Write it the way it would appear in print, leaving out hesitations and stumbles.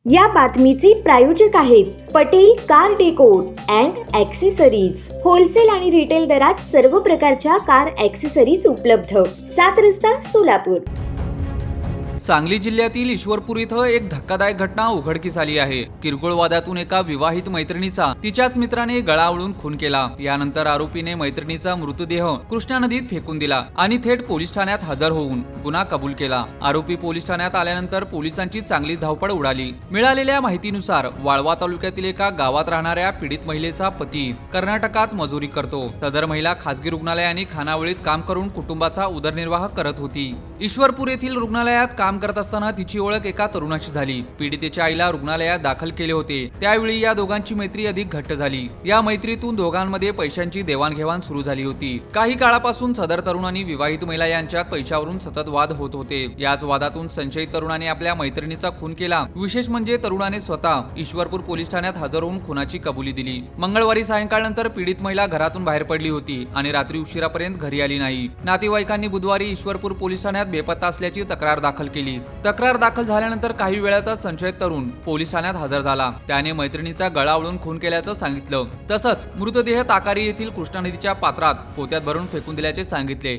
या बातमीचे प्रायोजक आहेत Patel car decor and accessories. Wholesale आणि रिटेल दरात सर्व प्रकारच्या कार ॲक्सेसरीज उपलब्ध। 7 रस्ता सोलापूर। सांगली जिल्ह्यातील ईश्वरपूर इथं एक धक्कादायक घटना उघडकीस आली आहे। किरकोळ वादातून एका विवाहित मैत्रिणीचा तिच्याच मित्राने गळा आवळून खून केला। यानंतर आरोपीने मैत्रिणीचा मृतदेह कृष्णा नदीत फेकून दिला आणि थेट पोलीस ठाण्यात हजर होऊन गुन्हा कबूल केला। आरोपी पोलीस ठाण्यात आल्यानंतर पोलिसांची चांगली धावपळ उडाली। मिळालेल्या माहितीनुसार वाळवा तालुक्यातील एका गावात राहणाऱ्या पीडित महिलेचा पती कर्नाटकात मजुरी करतो। सदर महिला खासगी रुग्णालय आणि खानावळीत काम करून कुटुंबाचा उदरनिर्वाह करत होती। ईश्वरपूर येथील रुग्णालयात काम करत असताना तिची ओळख एका तरुणाशी झाली। पीडितेच्या आईला रुग्णालयात दाखल केले होते। त्यावेळी या दोघांची मैत्री अधिक घट्ट झाली। या मैत्रीतून दोघांमध्ये पैशांची देवाणघेवाण सुरू झाली होती। काही काळापासून सदर तरुण आणि विवाहित महिला यांच्यात पैशावरून सतत वाद होत होते। याच वादातून संशयित तरुणाने आपल्या मैत्रिणीचा खून केला। विशेष म्हणजे तरुणाने स्वतः ईश्वरपूर पोलीस ठाण्यात हजर होऊन खुनाची कबुली दिली। मंगळवारी सायंकाळनंतर पीडित महिला घरातून बाहेर पडली होती आणि रात्री उशिरापर्यंत घरी आली नाही। नातेवाईकांनी बुधवारी ईश्वरपूर पोलीस ठाण्यात बेपत्ता असल्याची तक्रार दाखल केली। तक्रार दाखल झाल्यानंतर काही वेळातच संशयित तरुण पोलीस ठाण्यात हजर झाला। त्याने मैत्रिणीचा गळा आवळून खून केल्याचं सांगितलं। तसंच मृतदेह ताकारी येथील कृष्णा नदीच्या पात्रात पोत्यात भरून फेकून दिल्याचे सांगितले।